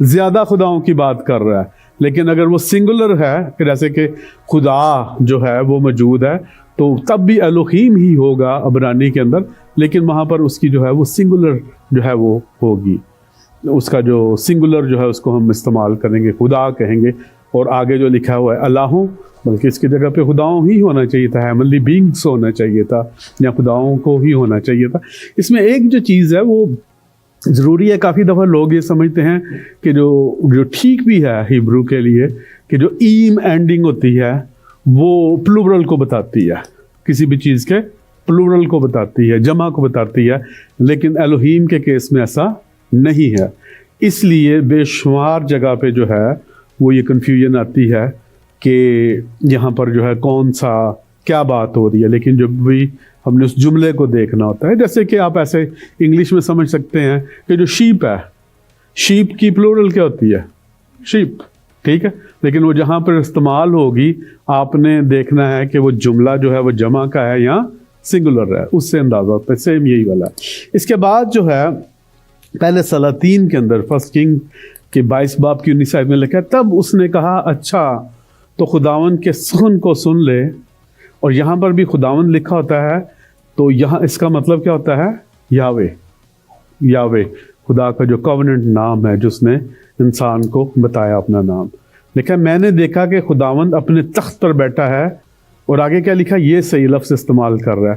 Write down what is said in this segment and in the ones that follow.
زیادہ خداؤں کی بات کر رہا ہے. لیکن اگر وہ سنگولر ہے کہ جیسے کہ خدا جو ہے وہ موجود ہے تو تب بھی الوہیم ہی ہوگا عبرانی کے اندر، لیکن وہاں پر اس کی جو ہے وہ سنگولر جو ہے وہ ہوگی. اس کا جو سنگولر جو ہے اس کو ہم استعمال کریں گے، خدا کہیں گے. اور آگے جو لکھا ہوا ہے اللہوں، بلکہ اس کی جگہ پہ خداؤں ہی ہونا چاہیے تھا، ہیمنلی بینگس ہونا چاہیے تھا، یا خداؤں کو ہی ہونا چاہیے تھا. اس میں ایک جو چیز ہے وہ ضروری ہے، کافی دفعہ لوگ یہ سمجھتے ہیں کہ جو ٹھیک بھی ہے ہیبرو کے لیے کہ جو ایم اینڈنگ ہوتی ہے وہ پلورل کو بتاتی ہے، کسی بھی چیز کے پلورل کو بتاتی ہے، جمع کو بتاتی ہے. لیکن الوہیم کے کیس میں ایسا نہیں ہے. اس لیے بے شمار جگہ پہ جو ہے وہ یہ کنفیوژن آتی ہے کہ یہاں پر جو ہے کون سا کیا بات ہو رہی ہے. لیکن جب بھی ہم نے اس جملے کو دیکھنا ہوتا ہے، جیسے کہ آپ ایسے انگلش میں سمجھ سکتے ہیں کہ جو شیپ ہے، شیپ کی پلورل کیا ہوتی ہے؟ شیپ، ٹھیک ہے. لیکن وہ جہاں پر استعمال ہوگی آپ نے دیکھنا ہے کہ وہ جملہ جو ہے وہ جمع کا ہے یا سنگولر ہے، اس سے اندازہ ہوتا ہے. سیم یہی والا ہے. اس کے بعد جو ہے پہلے سلاطین کے اندر فرسٹ کنگ کے 22 باب کی 19 آیت میں لکھا ہے، تب اس نے کہا اچھا تو خداوند کے سخن کو سن لے. اور یہاں پر بھی خداوند لکھا ہوتا ہے تو یہاں اس کا مطلب کیا ہوتا ہے؟ یاوے. یاوے خدا کا جو کووننٹ نام ہے، جس نے انسان کو بتایا اپنا نام. لکھا میں نے دیکھا کہ خداوند اپنے تخت پر بیٹھا ہے، اور آگے کیا لکھا؟ یہ صحیح لفظ استعمال کر رہا ہے،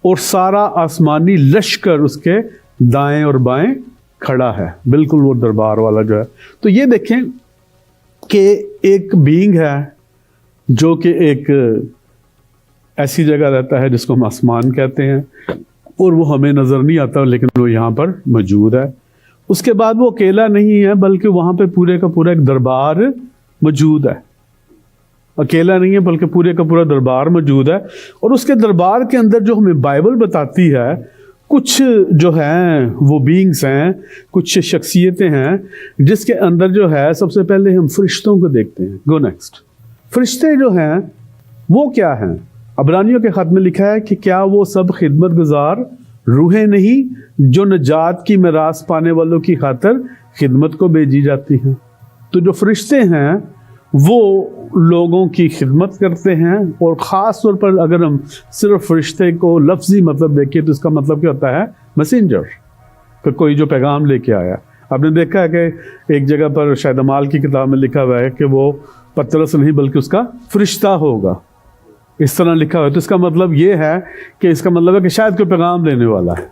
اور سارا آسمانی لشکر اس کے دائیں اور بائیں کھڑا ہے. بالکل وہ دربار والا جو ہے. تو یہ دیکھیں کہ ایک بینگ ہے جو کہ ایک ایسی جگہ رہتا ہے جس کو ہم آسمان کہتے ہیں، اور وہ ہمیں نظر نہیں آتا لیکن وہ یہاں پر موجود ہے. اس کے بعد وہ اکیلا نہیں ہے بلکہ وہاں پہ پورے کا پورا ایک دربار موجود ہے. اکیلا نہیں ہے بلکہ پورے کا پورا دربار موجود ہے. اور اس کے دربار کے اندر جو ہمیں بائبل بتاتی ہے، کچھ جو ہیں وہ بینگز ہیں، کچھ شخصیتیں ہیں جس کے اندر جو ہے سب سے پہلے ہم فرشتوں کو دیکھتے ہیں. گو نیکسٹ. فرشتے جو ہیں وہ کیا ہیں؟ عبرانیوں کے خط میں لکھا ہے کہ کیا وہ سب خدمت گزار روحیں نہیں جو نجات کی میراث پانے والوں کی خاطر خدمت کو بھیجی جاتی ہیں. تو جو فرشتے ہیں وہ لوگوں کی خدمت کرتے ہیں. اور خاص طور پر اگر ہم صرف فرشتے کو لفظی مطلب دیکھیں تو اس کا مطلب کیا ہوتا ہے؟ میسنجر، کہ کوئی جو پیغام لے کے آیا. آپ نے دیکھا ہے کہ ایک جگہ پر شاید اعمال کی کتاب میں لکھا ہوا ہے کہ وہ پترس نہیں بلکہ اس کا فرشتہ ہوگا، اس طرح لکھا ہوا ہے. تو اس کا مطلب یہ ہے کہ اس کا مطلب ہے کہ شاید کوئی پیغام لینے والا ہے.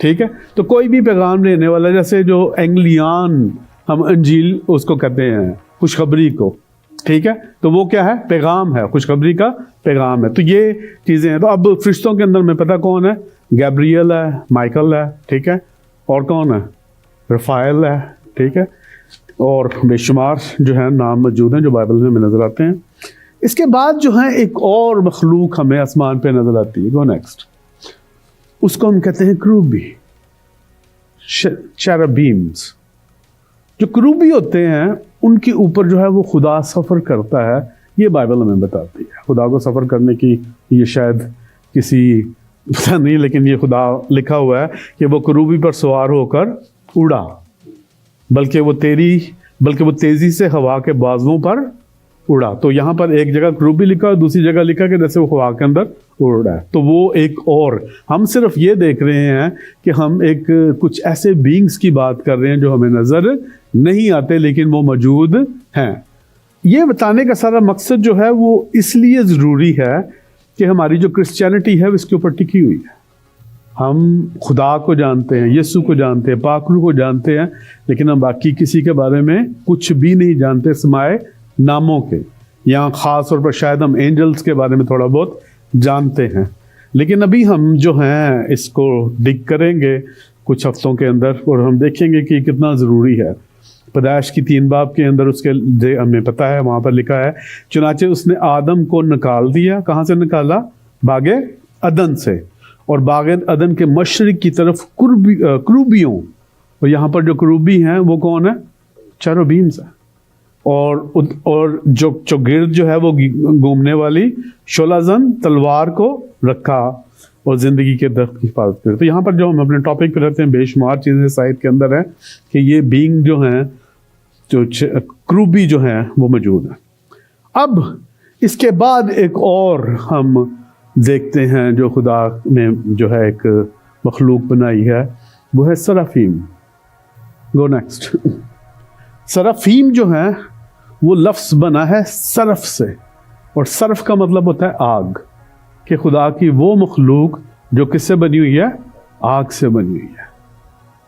ٹھیک ہے. تو کوئی بھی پیغام لینے والا، جیسے جو انگلیان ہم انجیل اس کو کہتے ہیں، خوشخبری کو. ٹھیک ہے. تو وہ کیا ہے؟ پیغام ہے، خوشخبری کا پیغام ہے. تو یہ چیزیں ہیں. تو اب فرشتوں کے اندر میں پتہ کون ہے؟ گیبریل ہے، مائیکل ہے. ٹھیک ہے. اور کون ہے؟ رفائل ہے. ٹھیک ہے. اور بے شمار جو ہے نام موجود ہیں جو بائبل میں ہمیں نظر آتے ہیں. اس کے بعد جو ہے ایک اور مخلوق ہمیں آسمان پہ نظر آتی ہے. گو نیکسٹ. اس کو ہم کہتے ہیں کروبی، چیربیمز. جو کروبی ہوتے ہیں ان کے اوپر جو ہے وہ خدا سفر کرتا ہے. یہ بائبل ہمیں بتاتی ہے. خدا کو سفر کرنے کی یہ شاید کسی پتہ نہیں، لیکن یہ خدا لکھا ہوا ہے کہ وہ کروبی پر سوار ہو کر اڑا، بلکہ وہ تیزی سے ہوا کے بازوؤں پر اڑا. تو یہاں پر ایک جگہ کروبی لکھا اور دوسری جگہ لکھا کہ جیسے وہ ہوا کے اندر اڑ رہا ہے. تو وہ ایک اور، ہم صرف یہ دیکھ رہے ہیں کہ ہم ایک کچھ ایسے بینگز کی بات کر رہے ہیں جو ہمیں نظر نہیں آتے لیکن وہ موجود ہیں. یہ بتانے کا سارا مقصد جو ہے وہ اس لیے ضروری ہے کہ ہماری جو کرسچینٹی ہے اس کے اوپر ٹکی ہوئی ہے. ہم خدا کو جانتے ہیں، یسوع کو جانتے ہیں، پاک روح کو جانتے ہیں، لیکن ہم باقی کسی کے بارے میں کچھ بھی نہیں جانتے سمائے ناموں کے. یہاں خاص طور پر شاید ہم اینجلز کے بارے میں تھوڑا بہت جانتے ہیں. لیکن ابھی ہم جو ہیں اس کو ڈگ کریں گے کچھ ہفتوں کے اندر اور ہم دیکھیں گے کہ کتنا ضروری ہے. پیدائش کی 3 باب کے اندر اس کے ہمیں پتہ ہے، وہاں پر لکھا ہے چنانچہ اس نے آدم کو نکال دیا. کہاں سے نکالا؟ باغ عدن سے. اور باغ عدن کے مشرق کی طرف کروبیوں، اور یہاں پر جو کروبی ہیں وہ کون ہے؟ چیروبیمز ہیں. اور جو گرد جو ہے وہ گھومنے والی شعلہ زن تلوار کو رکھا اور زندگی کے درخت کی حفاظت کرے. تو یہاں پر جو ہم اپنے ٹاپک پہ رہتے ہیں بے شمار چیزیں سائٹ کے اندر ہیں کہ یہ بینگ جو ہیں جو کروبی جو ہیں وہ موجود ہیں. اب اس کے بعد ایک اور ہم دیکھتے ہیں جو خدا نے جو ہے ایک مخلوق بنائی ہے، وہ ہے سرافیم. گو نیکسٹ. سرافیم جو ہے وہ لفظ بنا ہے صرف سے، اور صرف کا مطلب ہوتا ہے آگ، کہ خدا کی وہ مخلوق جو کس سے بنی ہوئی ہے؟ آگ سے بنی ہوئی ہے.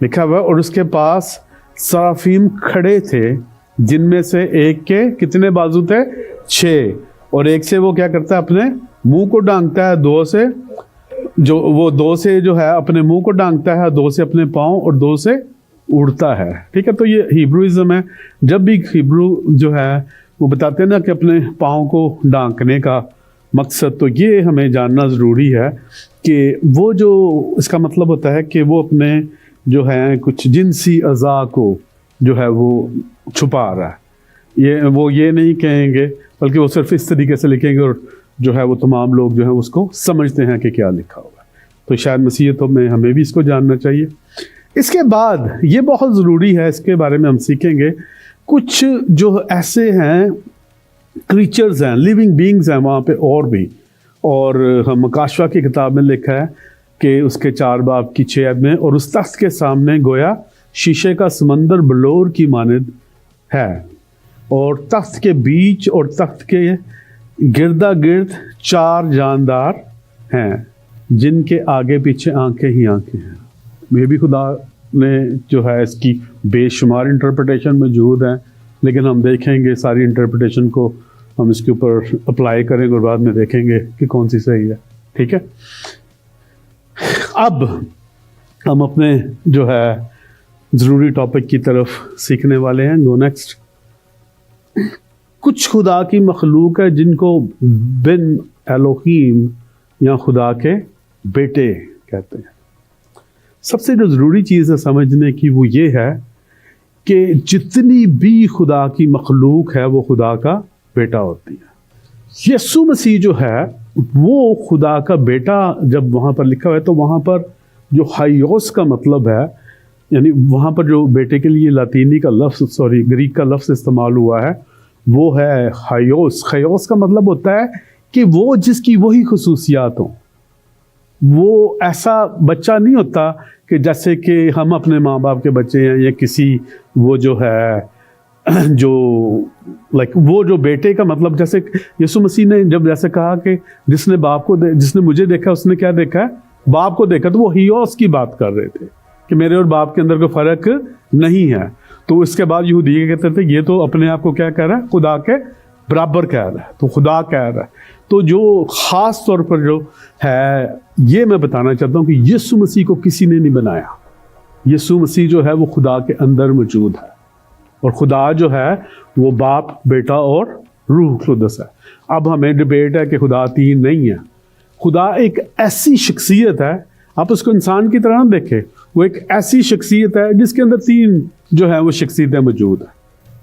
لکھا ہوا ہے اور اس کے پاس سرافیم کھڑے تھے جن میں سے ایک کے کتنے بازو تھے؟ 6، اور ایک سے وہ کیا کرتا ہے؟ اپنے منہ کو ڈانگتا ہے، 2 سے جو ہے اپنے منہ کو ڈانگتا ہے، 2 سے اپنے پاؤں، اور 2 سے اڑتا ہے. ٹھیک ہے، تو یہ ہیبروازم ہے. جب بھی ہیبرو جو ہے وہ بتاتے ہیں نا کہ اپنے پاؤں کو ڈانکنے کا مقصد، تو یہ ہمیں جاننا ضروری ہے کہ وہ جو اس کا مطلب ہوتا ہے کہ وہ اپنے جو ہے کچھ جنسی اعضاء کو جو ہے وہ چھپا رہا ہے. وہ یہ نہیں کہیں گے، بلکہ وہ صرف اس طریقے سے لکھیں گے اور جو ہے وہ تمام لوگ جو ہیں اس کو سمجھتے ہیں کہ کیا لکھا ہوا ہے. تو شاید مسیحیتوں میں ہمیں بھی اس کو جاننا چاہیے. اس کے بعد یہ بہت ضروری ہے، اس کے بارے میں ہم سیکھیں گے. کچھ جو ایسے ہیں کریچرز ہیں، لیونگ بینگز ہیں وہاں پہ اور بھی، اور ہم مکاشفہ کی کتاب میں لکھا ہے کہ اس کے 4 باب کی 6 آیت میں، اور اس تخت کے سامنے گویا شیشے کا سمندر بلور کی مانند ہے، اور تخت کے بیچ اور تخت کے گردا گرد 4 جاندار ہیں جن کے آگے پیچھے آنکھیں ہی آنکھیں ہیں. یہ بھی خدا نے جو ہے اس کی بے شمار انٹرپریٹیشن موجود ہیں، لیکن ہم دیکھیں گے ساری انٹرپریٹیشن کو ہم اس کے اوپر اپلائی کریں گے اور بعد میں دیکھیں گے کہ کون سی صحیح ہے. ٹھیک ہے، اب ہم اپنے جو ہے ضروری ٹاپک کی طرف سیکھنے والے ہیں. گو نیکسٹ. کچھ خدا کی مخلوق ہے جن کو بن الوہیم یا خدا کے بیٹے کہتے ہیں. سب سے جو ضروری چیز ہے سمجھنے کی وہ یہ ہے کہ جتنی بھی خدا کی مخلوق ہے وہ خدا کا بیٹا ہوتی ہے. یسوع مسیح جو ہے وہ خدا کا بیٹا جب وہاں پر لکھا ہوا ہے تو وہاں پر جو ہائیوس کا مطلب ہے، یعنی وہاں پر جو بیٹے کے لیے لاطینی کا لفظ گریک کا لفظ استعمال ہوا ہے وہ ہے ہائیوس. ہائیوس کا مطلب ہوتا ہے کہ وہ جس کی وہی خصوصیات ہوں. وہ ایسا بچہ نہیں ہوتا کہ جیسے کہ ہم اپنے ماں باپ کے بچے ہیں، یا کسی وہ جو ہے جو وہ جو بیٹے کا مطلب، جیسے یسوع مسیح نے جب جیسے کہا کہ جس نے مجھے دیکھا اس نے کیا دیکھا ہے؟ باپ کو دیکھا. تو وہ ہیوس کی بات کر رہے تھے کہ میرے اور باپ کے اندر کوئی فرق نہیں ہے. تو اس کے بعد یہودی کہتے تھے یہ تو اپنے آپ کو کیا کہہ رہا ہے؟ خدا کے برابر کہہ رہا ہے. تو خدا کہہ رہا ہے. تو جو خاص طور پر جو ہے یہ میں بتانا چاہتا ہوں کہ یسوع مسیح کو کسی نے نہیں بنایا. یسوع مسیح جو ہے وہ خدا کے اندر موجود ہے، اور خدا جو ہے وہ باپ، بیٹا اور روح القدس ہے. اب ہمیں ڈیبیٹ ہے کہ خدا 3 نہیں ہے. خدا ایک ایسی شخصیت ہے، آپ اس کو انسان کی طرح نہ دیکھیں، وہ ایک ایسی شخصیت ہے جس کے اندر 3 جو ہے وہ شخصیتیں موجود ہیں،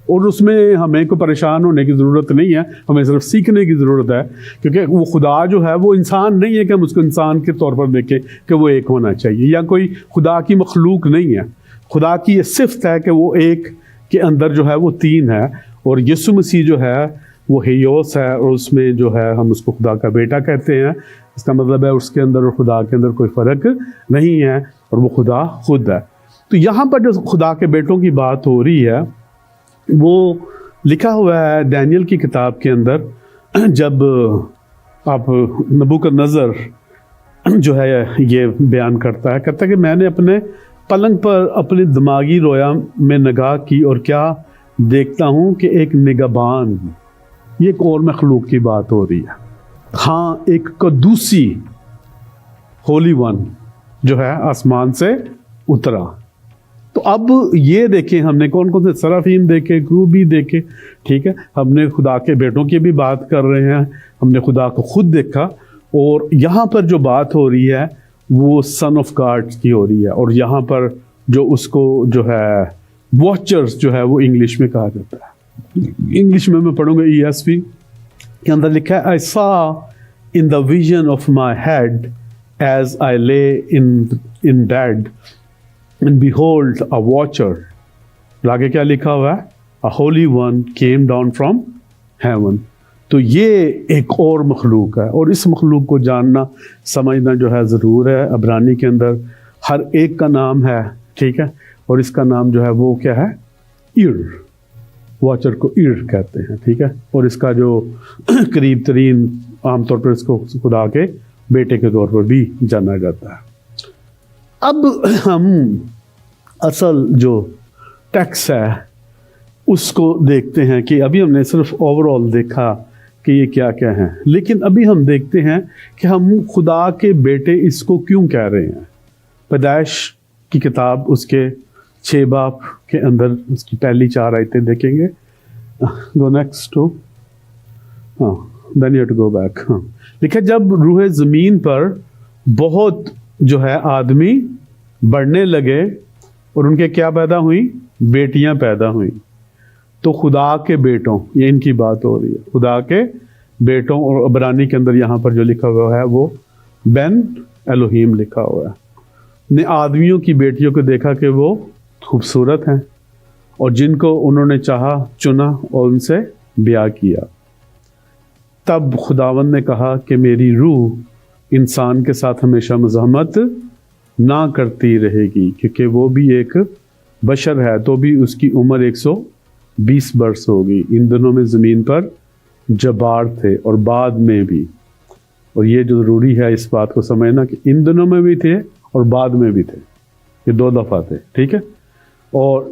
اور اس میں ہمیں کوئی پریشان ہونے کی ضرورت نہیں ہے. ہمیں صرف سیکھنے کی ضرورت ہے، کیونکہ وہ خدا جو ہے وہ انسان نہیں ہے کہ ہم اس کو انسان کے طور پر دیکھیں کہ وہ ایک ہونا چاہیے، یا کوئی خدا کی مخلوق نہیں ہے. خدا کی یہ صفت ہے کہ وہ ایک کے اندر جو ہے وہ 3 ہے، اور یسوع مسیح جو ہے وہ ہیوس ہے، اور اس میں جو ہے ہم اس کو خدا کا بیٹا کہتے ہیں. اس کا مطلب ہے اس کے اندر اور خدا کے اندر کوئی فرق نہیں ہے، اور وہ خدا خود ہے. تو یہاں پر جو خدا کے بیٹوں کی بات ہو رہی ہے وہ لکھا ہوا ہے دانیل کی کتاب کے اندر. جب آپ نبوکدنضر جو ہے یہ بیان کرتا ہے کہ میں نے اپنے پلنگ پر اپنے دماغی رویا میں نگاہ کی اور کیا دیکھتا ہوں کہ ایک نگہبان، یہ ایک اور مخلوق کی بات ہو رہی ہے. ہاں، ایک قدوسی ہولی ون جو ہے آسمان سے اترا. تو اب یہ دیکھیں ہم نے کون کون سے سرافیم دیکھے، کروبی دیکھے. ٹھیک ہے، ہم نے خدا کے بیٹوں کی بھی بات کر رہے ہیں، ہم نے خدا کو خود دیکھا، اور یہاں پر جو بات ہو رہی ہے وہ سن آف گاڈ کی ہو رہی ہے. اور یہاں پر جو اس کو جو ہے واچرز جو ہے وہ انگلش میں کہا جاتا ہے. انگلش میں پڑھوں گا ESV کے اندر لکھا ہے I saw in the vision of my head as I lay in bed and behold a watcher. آگے کیا لکھا ہوا ہے؟ a holy one came down from heaven. تو یہ ایک اور مخلوق ہے، اور اس مخلوق کو جاننا سمجھنا جو ہے ضرور ہے. عبرانی کے اندر ہر ایک کا نام ہے، ٹھیک ہے، اور اس کا نام جو ہے وہ کیا ہے؟ ایر. واچر کو ایر کہتے ہیں، ٹھیک ہے، اور اس کا جو قریب ترین عام طور پر اس کو خدا کے بیٹے کے طور پر بھی جانا جاتا ہے. اب ہم اصل جو ٹیکس ہے اس کو دیکھتے ہیں کہ ابھی ہم نے صرف اوور آل دیکھا کہ یہ کیا کیا ہیں، لیکن ابھی ہم دیکھتے ہیں کہ ہم خدا کے بیٹے اس کو کیوں کہہ رہے ہیں. پیدائش کی کتاب اس کے 6 باب کے اندر اس کی پہلی 4 آیتیں دیکھیں گے. Go next to then you to go back. دیکھیں، جب روح زمین پر بہت جو ہے آدمی بڑھنے لگے اور ان کے کیا پیدا ہوئی؟ بیٹیاں پیدا ہوئیں. تو خدا کے بیٹوں، یہ ان کی بات ہو رہی ہے، خدا کے بیٹوں، اور عبرانی کے اندر یہاں پر جو لکھا ہوا ہے وہ بن الوہیم لکھا ہوا ہے. نے آدمیوں کی بیٹیوں کو دیکھا کہ وہ خوبصورت ہیں، اور جن کو انہوں نے چاہا چنا اور ان سے بیاہ کیا. تب خداوند نے کہا کہ میری روح انسان کے ساتھ ہمیشہ مزاحمت نہ کرتی رہے گی، کیونکہ وہ بھی ایک بشر ہے. تو بھی اس کی عمر 120 برس ہوگی. ان دنوں میں زمین پر جبار تھے اور بعد میں بھی. اور یہ جو ضروری ہے اس بات کو سمجھنا کہ ان دنوں میں بھی تھے اور بعد میں بھی تھے، یہ 2 دفعہ تھے، ٹھیک ہے. اور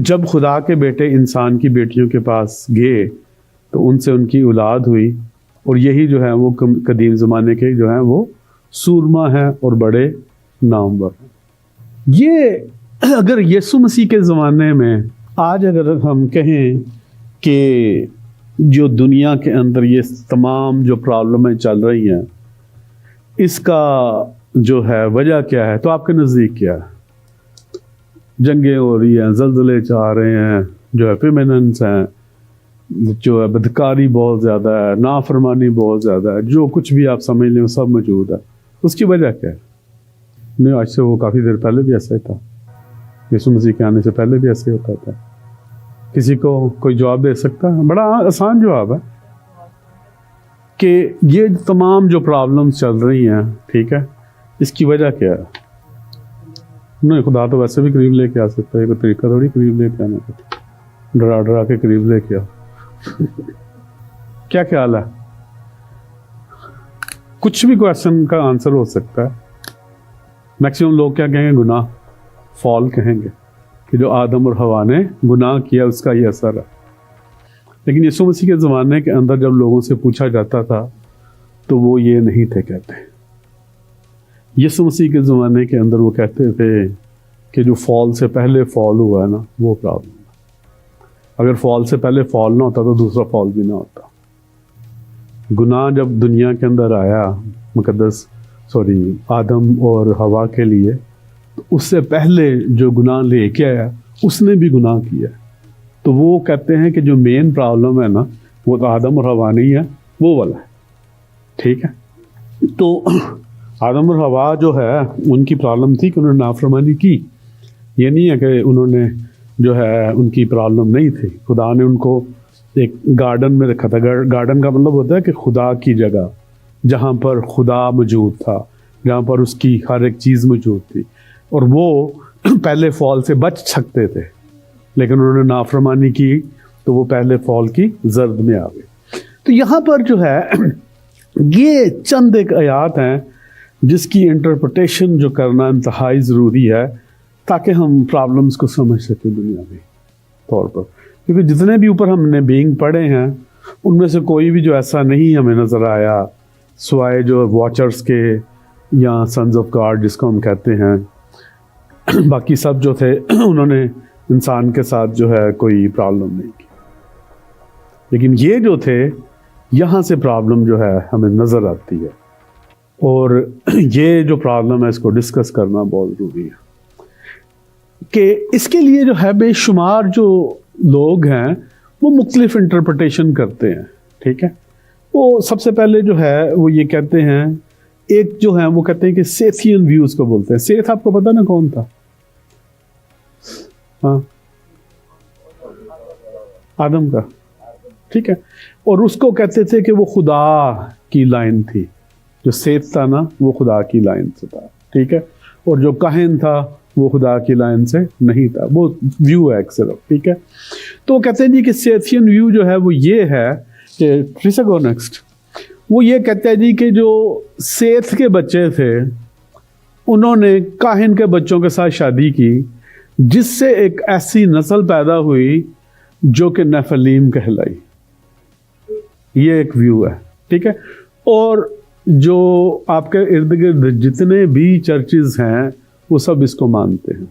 جب خدا کے بیٹے انسان کی بیٹیوں کے پاس گئے تو ان سے ان کی اولاد ہوئی، اور یہی جو ہے وہ قدیم زمانے کے جو ہیں وہ سورما ہیں اور بڑے نامور ہیں. یہ اگر یسوع مسیح کے زمانے میں آج اگر ہم کہیں کہ جو دنیا کے اندر یہ تمام جو پرابلمیں چل رہی ہیں اس کا جو ہے وجہ کیا ہے، تو آپ کے نزدیک کیا ہے؟ جنگیں ہو رہی ہیں، زلزلے چاہ رہے ہیں، جو ہے فیمیننس ہیں، جو ہے بدکاری بہت زیادہ ہے، نافرمانی بہت زیادہ ہے، جو کچھ بھی آپ سمجھ لیں وہ سب موجود ہے. اس کی وجہ کیا ہے؟ نہیں، آج سے وہ کافی دیر پہلے بھی ایسا ہی تھا. یسوع مسیح کے آنے سے پہلے بھی ایسے ہوتا تھا. کسی کو کوئی جواب دے سکتا ہے؟ بڑا آسان جواب ہے کہ یہ تمام جو پرابلمز چل رہی ہیں، ٹھیک ہے، اس کی وجہ کیا ہے؟ نہیں، خدا تو ویسے بھی قریب لے کے آ سکتا ہے، کوئی طریقہ تھوڑی قریب لے کے آنا پڑتا، ڈرا ڈرا کے قریب لے کے آ. کیا خیال ہے؟ کچھ بھی کویسچن کا آنسر ہو سکتا ہے. میکسیمم لوگ کیا کہیں گے؟ گناہ، فال کہیں گے، کہ جو آدم اور حوا نے گناہ کیا اس کا یہ اثر ہے. لیکن یسوع مسیح کے زمانے کے اندر جب لوگوں سے پوچھا جاتا تھا تو وہ یہ نہیں تھے کہتے. یسوع مسیح کے زمانے کے اندر وہ کہتے تھے کہ جو فال سے پہلے فال ہوا ہے نا وہ پرابلم ہے. اگر فال سے پہلے فال نہ ہوتا تو دوسرا فال بھی نہ ہوتا. گناہ جب دنیا کے اندر آیا آدم اور حوا کے لیے، تو اس سے پہلے جو گناہ لے کے آیا اس نے بھی گناہ کیا. تو وہ کہتے ہیں کہ جو مین پرابلم ہے نا وہ تو آدم اور حوا نہیں ہے، وہ والا ہے، ٹھیک ہے. تو آدم اور حوا جو ہے ان کی پرابلم تھی کہ انہوں نے نافرمانی کی. یہ نہیں ہے کہ انہوں نے جو ہے ان کی پرابلم نہیں تھی. خدا نے ان کو ایک گارڈن میں رکھا تھا. گارڈن کا مطلب ہوتا ہے کہ خدا کی جگہ، جہاں پر خدا موجود تھا، جہاں پر اس کی ہر ایک چیز موجود تھی، اور وہ پہلے فال سے بچ سکتے تھے. لیکن انہوں نے نافرمانی کی تو وہ پہلے فال کی زرد میں آ گئے. تو یہاں پر جو ہے یہ چند ایک آیات ہیں جس کی انٹرپریٹیشن جو کرنا انتہائی ضروری ہے تاکہ ہم پرابلمس کو سمجھ سکیں دنیاوی طور پر. کیونکہ جتنے بھی اوپر ہم نے بینگ پڑھے ہیں ان میں سے کوئی بھی جو ایسا نہیں ہمیں نظر آیا سوائے جو واچرز کے یا سنز آف گاڈ جس کو ہم کہتے ہیں. باقی سب جو تھے انہوں نے انسان کے ساتھ جو ہے کوئی پرابلم نہیں کی. لیکن یہ جو تھے یہاں سے پرابلم جو ہے ہمیں نظر آتی ہے، اور یہ جو پرابلم ہے اس کو ڈسکس کرنا بہت ضروری ہے. کہ اس کے لیے جو ہے بے شمار جو لوگ ہیں وہ مختلف انٹرپریٹیشن کرتے ہیں، ٹھیک ہے. وہ سب سے پہلے جو ہے وہ یہ کہتے ہیں، ایک جو ہے وہ کہتے ہیں کہ سیتھین ویوز کو بولتے ہیں. سیتھ آپ کو پتا نا کون تھا؟ ہاں آدم کا، ٹھیک ہے، اور اس کو کہتے تھے کہ وہ خدا کی لائن تھی، جو سیت تھا نا وہ خدا کی لائن سے تھا، ٹھیک ہے، اور جو کاہن تھا وہ خدا کی لائن سے نہیں تھا، وہ ویو ہے ایک صرف، ٹھیک ہے۔ تو وہ کہتے ہیں جی کہ سیتھین ویو جو ہے وہ یہ ہے کہ گو نیکسٹ، وہ یہ کہتے ہیں جی کہ جو سیت کے بچے تھے انہوں نے کاہن کے بچوں کے ساتھ شادی کی، جس سے ایک ایسی نسل پیدا ہوئی جو کہ نیفلیم کہلائی، یہ ایک ویو ہے، ٹھیک ہے۔ اور جو آپ کے ارد گرد جتنے بھی چرچز ہیں وہ سب اس کو مانتے ہیں۔